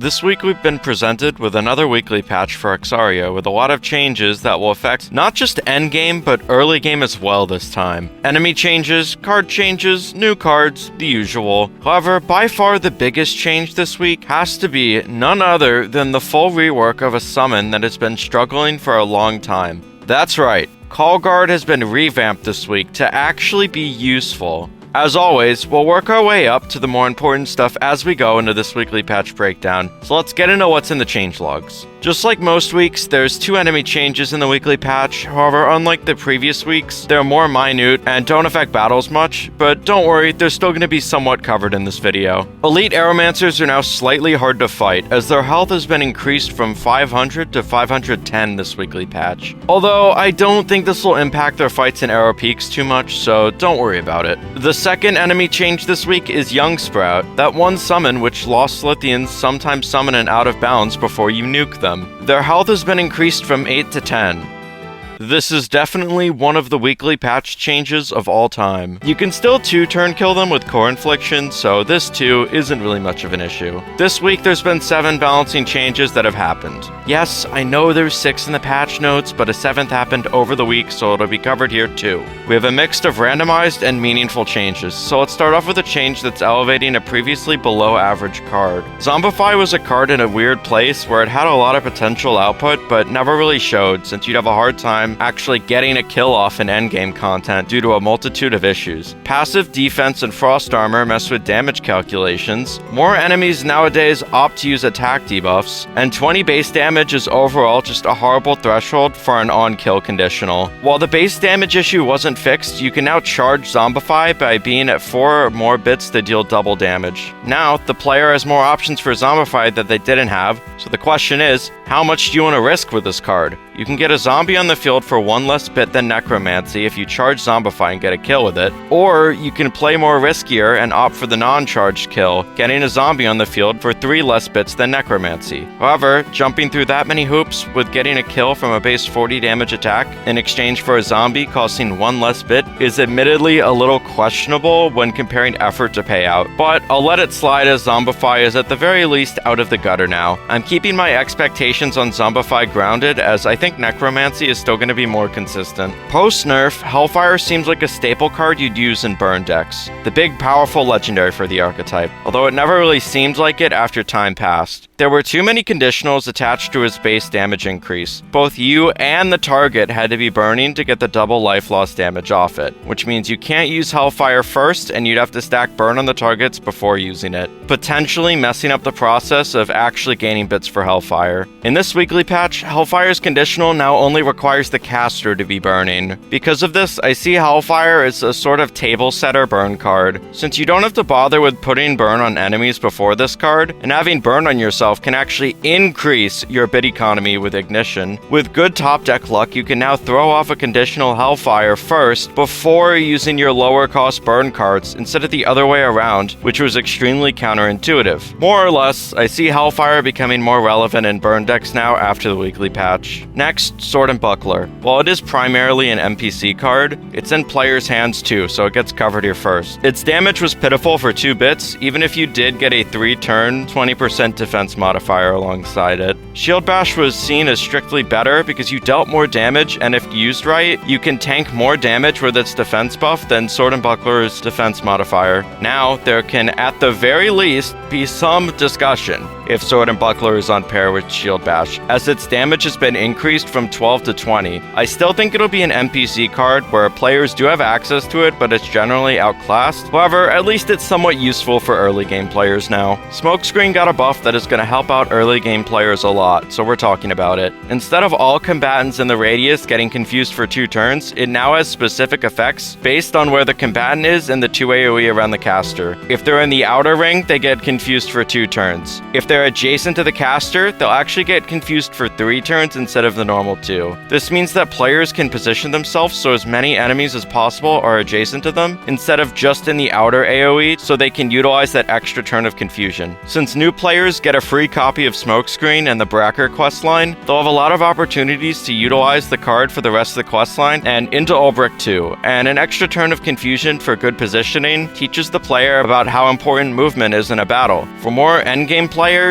This week we've been presented with another weekly patch for Hexaria with a lot of changes that will affect not just endgame but early game as well this time. Enemy changes, card changes, new cards, the usual. However, by far the biggest change this week has to be none other than the full rework of a summon that has been struggling for a long time. That's right, Call Guard has been revamped this week to actually be useful. As always, we'll work our way up to the more important stuff as we go into this weekly patch breakdown, so let's get into what's in the changelogs. Just like most weeks, there's 2 enemy changes in the weekly patch. However, unlike the previous weeks, they're more minute and don't affect battles much, but don't worry, they're still going to be somewhat covered in this video. Elite Aeromancers are now slightly hard to fight, as their health has been increased from 500 to 510 this weekly patch. Although, I don't think this will impact their fights in Aero Peaks too much, so don't worry about it. The second enemy change this week is Young Sprout, that one summon which Lost Lithians sometimes summon in out of bounds before you nuke them. Their health has been increased from 8 to 10. This is definitely one of the weekly patch changes of all time. You can still 2-turn kill them with Core Infliction, so this too isn't really much of an issue. This week there's been 7 balancing changes that have happened. Yes, I know there's 6 in the patch notes, but a 7th happened over the week, so it'll be covered here too. We have a mix of randomized and meaningful changes, so let's start off with a change that's elevating a previously below average card. Zombify was a card in a weird place where it had a lot of potential output, but never really showed, since you'd have a hard time actually getting a kill off in endgame content due to a multitude of issues. Passive defense and frost armor mess with damage calculations, more enemies nowadays opt to use attack debuffs, and 20 base damage is overall just a horrible threshold for an on-kill conditional. While the base damage issue wasn't fixed, you can now charge Zombify by being at 4 or more bits to deal double damage. Now, the player has more options for Zombify that they didn't have, so the question is, how much do you want to risk with this card? You can get a zombie on the field for 1 less bit than Necromancy if you charge Zombify and get a kill with it, or you can play more riskier and opt for the non-charged kill, getting a zombie on the field for 3 less bits than Necromancy. However, jumping through that many hoops with getting a kill from a base 40 damage attack in exchange for a zombie costing 1 less bit is admittedly a little questionable when comparing effort to payout, but I'll let it slide as Zombify is at the very least out of the gutter now. I'm keeping my expectations on Zombify grounded as I think Necromancy is still going to be more consistent. Post-nerf, Hellfire seems like a staple card you'd use in burn decks. The big powerful legendary for the archetype, although it never really seemed like it after time passed. There were too many conditionals attached to his base damage increase. Both you and the target had to be burning to get the double life loss damage off it, which means you can't use Hellfire first and you'd have to stack burn on the targets before using it, potentially messing up the process of actually gaining bits for Hellfire. In this weekly patch, Hellfire's conditional now only requires the caster to be burning. Because of this, I see Hellfire as a sort of table setter burn card, since you don't have to bother with putting burn on enemies before this card, and having burn on yourself can actually increase your bit economy with Ignition. With good top deck luck, you can now throw off a conditional Hellfire first before using your lower cost burn cards instead of the other way around, which was extremely counterintuitive. More or less, I see Hellfire becoming more relevant in burn decks now after the weekly patch. Next, Sword and Buckler. While it is primarily an NPC card, it's in players' hands too, so it gets covered here first. Its damage was pitiful for 2 bits, even if you did get a 3-turn, 20% defense modifier alongside it. Shield Bash was seen as strictly better because you dealt more damage, and if used right, you can tank more damage with its defense buff than Sword and Buckler's defense modifier. Now, there can at the very least be some discussion if Sword and Buckler is on pair with Shield Bash, as its damage has been increased from 12 to 20. I still think it'll be an NPC card where players do have access to it, but it's generally outclassed. However, at least it's somewhat useful for early game players now. Smokescreen got a buff that is going to help out early game players a lot, so we're talking about it. Instead of all combatants in the radius getting confused for 2 turns, it now has specific effects based on where the combatant is and the 2 AoE around the caster. If they're in the outer ring, they get confused for 2 turns. If they're adjacent to the caster, they'll actually get confused for 3 turns instead of the normal 2. This means that players can position themselves so as many enemies as possible are adjacent to them, instead of just in the outer AoE, so they can utilize that extra turn of confusion. Since new players get a free copy of Smokescreen and the Bracker questline, they'll have a lot of opportunities to utilize the card for the rest of the questline and into Ulbrich too, and an extra turn of confusion for good positioning teaches the player about how important movement is in a battle. For more endgame players,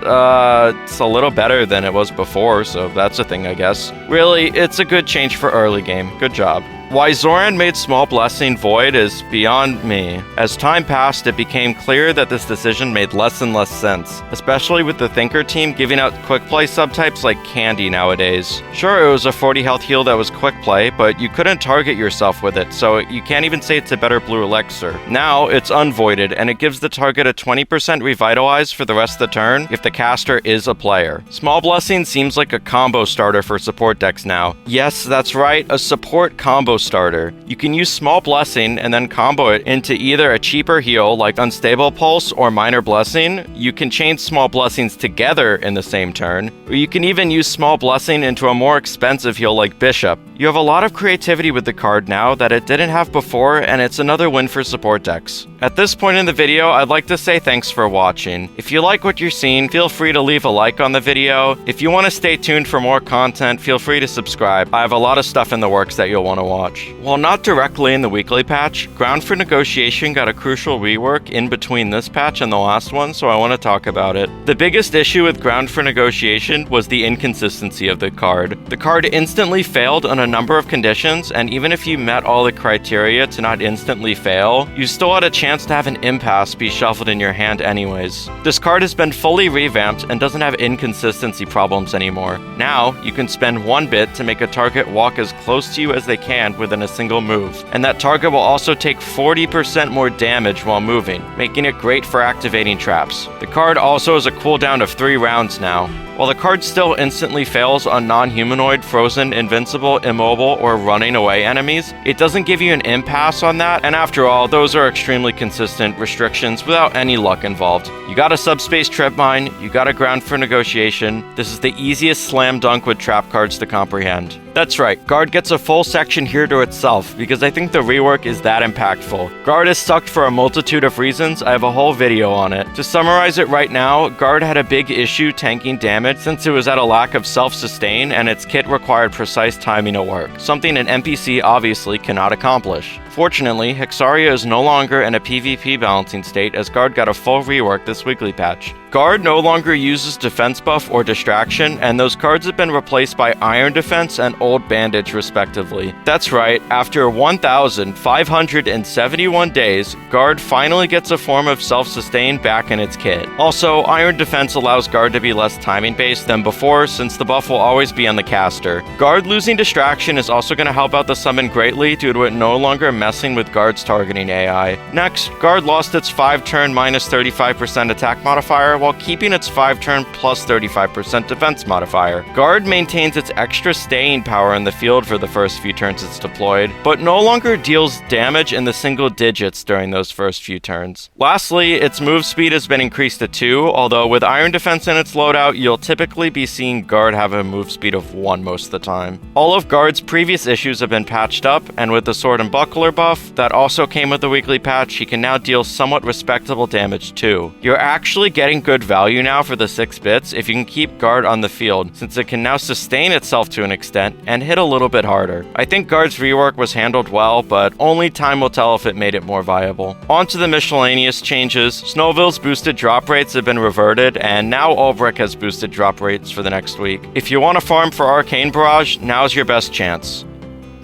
It's a little better than it was before, so that's a thing, I guess. Really, it's a good change for early game. Good job. Why Zoran made Small Blessing void is beyond me. As time passed, it became clear that this decision made less and less sense, especially with the Thinker team giving out quick play subtypes like Candy nowadays. Sure, it was a 40 health heal that was quick play, but you couldn't target yourself with it, so you can't even say it's a better blue elixir. Now, it's unvoided, and it gives the target a 20% revitalize for the rest of the turn if the caster is a player. Small Blessing seems like a combo starter for support decks now. Yes, that's right, a support combo starter. You can use Small Blessing and then combo it into either a cheaper heal like Unstable Pulse or Minor Blessing. You can chain Small Blessings together in the same turn, or you can even use Small Blessing into a more expensive heal like Bishop. You have a lot of creativity with the card now that it didn't have before, and it's another win for support decks. At this point in the video, I'd like to say thanks for watching. If you like what you're seeing, feel free to leave a like on the video. If you want to stay tuned for more content, feel free to subscribe. I have a lot of stuff in the works that you'll want to watch. While not directly in the weekly patch, Ground for Negotiation got a crucial rework in between this patch and the last one, so I want to talk about it. The biggest issue with Ground for Negotiation was the inconsistency of the card. The card instantly failed on a number of conditions, and even if you met all the criteria to not instantly fail, you still had a chance to have an impasse be shuffled in your hand anyways. This card has been fully revamped and doesn't have inconsistency problems anymore. Now, you can spend 1 bit to make a target walk as close to you as they can within a single move, and that target will also take 40% more damage while moving, making it great for activating traps. The card also has a cooldown of 3 rounds now. While the card still instantly fails on non-humanoid, frozen, invincible, immobile, or running away enemies, it doesn't give you an impasse on that, and after all, those are extremely consistent restrictions without any luck involved. You got a subspace trip mine, you got a Ground for Negotiation. This is the easiest slam dunk with trap cards to comprehend. That's right, Guard gets a full section here to itself, because I think the rework is that impactful. Guard is sucked for a multitude of reasons. I have a whole video on it. To summarize it right now, Guard had a big issue tanking damage since it was at a lack of self-sustain and its kit required precise timing at work, something an NPC obviously cannot accomplish. Fortunately, Hexaria is no longer in a PvP balancing state as Guard got a full rework this weekly patch. Guard no longer uses defense buff or distraction, and those cards have been replaced by Iron Defense and Old Bandage respectively. That's right, after 1,571 days, Guard finally gets a form of self-sustain back in its kit. Also, Iron Defense allows Guard to be less timing based than before since the buff will always be on the caster. Guard losing distraction is also going to help out the summon greatly due to it no longer messing with Guard's targeting AI. Next, Guard lost its 5-turn minus 35% attack modifier while keeping its 5-turn plus 35% defense modifier. Guard maintains its extra staying power in the field for the first few turns it's deployed, but no longer deals damage in the single digits during those first few turns. Lastly, its move speed has been increased to 2, although with Iron Defense in its loadout, you'll typically be seeing Guard have a move speed of 1 most of the time. All of Guard's previous issues have been patched up, and with the Sword and Buckler buff that also came with the weekly patch, he can now deal somewhat respectable damage too. You're actually getting good value now for the 6 bits if you can keep Guard on the field, since it can now sustain itself to an extent and hit a little bit harder. I think Guard's rework was handled well, but only time will tell if it made it more viable. On to the miscellaneous changes. Snowville's boosted drop rates have been reverted, and now Ulbrich has boosted drop rates for the next week. If you want to farm for Arcane Barrage, now's your best chance.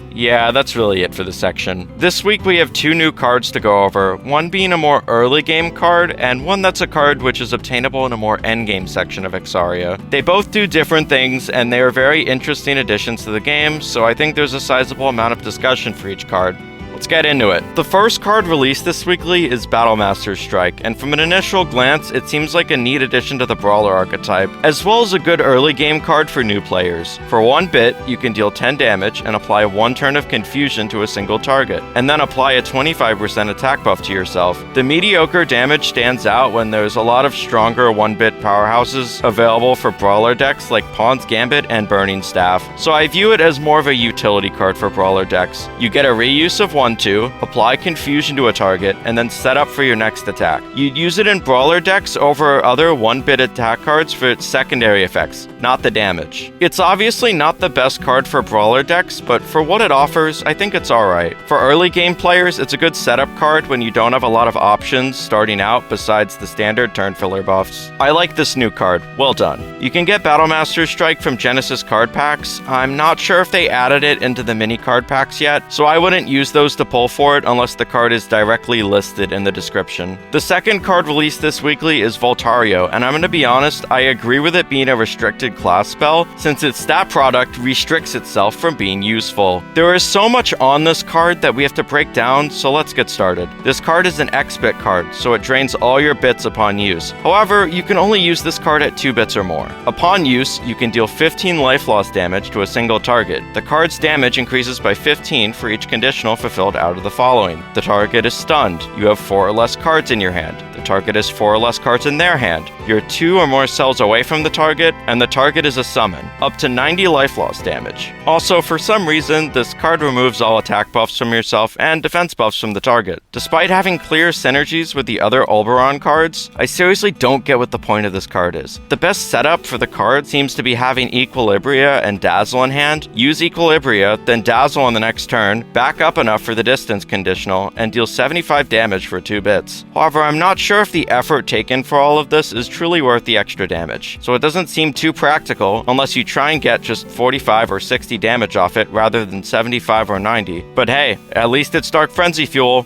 Yeah, that's really it for this section. This week we have 2 new cards to go over, one being a more early game card, and one that's a card which is obtainable in a more endgame section of Hexaria. They both do different things, and they are very interesting additions to the game, so I think there's a sizable amount of discussion for each card. Let's get into it. The first card released this weekly is Battlemaster's Strike, and from an initial glance, it seems like a neat addition to the Brawler archetype, as well as a good early game card for new players. For 1 bit, you can deal 10 damage and apply 1 turn of confusion to a single target, and then apply a 25% attack buff to yourself. The mediocre damage stands out when there's a lot of stronger 1-bit powerhouses available for Brawler decks like Pawn's Gambit and Burning Staff, so I view it as more of a utility card for Brawler decks. You get a reuse of 1 1/2, apply confusion to a target, and then set up for your next attack. You'd use it in brawler decks over other 1-bit attack cards for its secondary effects, not the damage. It's obviously not the best card for brawler decks, but for what it offers, I think it's alright. For early game players, it's a good setup card when you don't have a lot of options starting out besides the standard turn filler buffs. I like this new card, well done. You can get Battlemaster Strike from Genesis card packs. I'm not sure if they added it into the mini card packs yet, so I wouldn't use those to pull for it unless the card is directly listed in the description. The second card released this weekly is Voltario, and I'm gonna be honest, I agree with it being a restricted class spell, since its stat product restricts itself from being useful. There is so much on this card that we have to break down, so let's get started. This card is an X-bit card, so it drains all your bits upon use. However, you can only use this card at 2 bits or more. Upon use, you can deal 15 life loss damage to a single target. The card's damage increases by 15 for each conditional fulfilled out of the following. The target is stunned. You have 4 or less cards in your hand. The target has 4 or less cards in their hand. You're 2 or more cells away from the target, and the target is a summon. Up to 90 life loss damage. Also, for some reason, this card removes all attack buffs from yourself and defense buffs from the target. Despite having clear synergies with the other Oberon cards, I seriously don't get what the point of this card is. The best setup for the card seems to be having Equilibria and Dazzle in hand, use Equilibria, then Dazzle on the next turn, back up enough for the distance conditional, and deal 75 damage for 2 bits. However, I'm not sure if the effort taken for all of this is truly worth the extra damage, so it doesn't seem too practical unless you try and get just 45 or 60 damage off it rather than 75 or 90. But hey, at least it's Dark Frenzy fuel.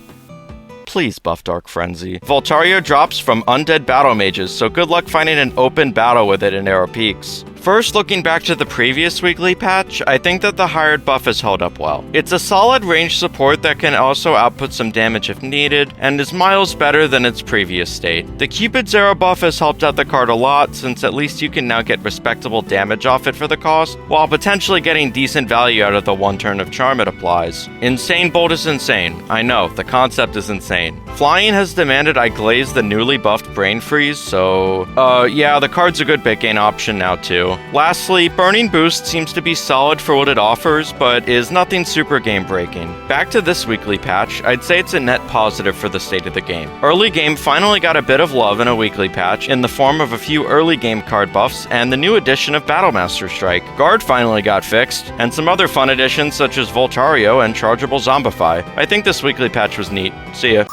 Please buff Dark Frenzy. Voltario drops from Undead Battle Mages, so good luck finding an open battle with it in Arrow Peaks. First, looking back to the previous weekly patch, I think that the hired buff has held up well. It's a solid range support that can also output some damage if needed, and is miles better than its previous state. The Cupid's Arrow buff has helped out the card a lot, since at least you can now get respectable damage off it for the cost, while potentially getting decent value out of the 1 turn of charm it applies. Insane Bolt is insane. I know, the concept is insane. Flying has demanded I glaze the newly buffed Brain Freeze, so yeah, the card's a good bit gain option now too. Lastly, Burning Boost seems to be solid for what it offers, but is nothing super game-breaking. Back to this weekly patch, I'd say it's a net positive for the state of the game. Early game finally got a bit of love in a weekly patch in the form of a few early game card buffs and the new addition of Battlemaster Strike. Guard finally got fixed, and some other fun additions such as Voltario and Chargeable Zombify. I think this weekly patch was neat. See ya.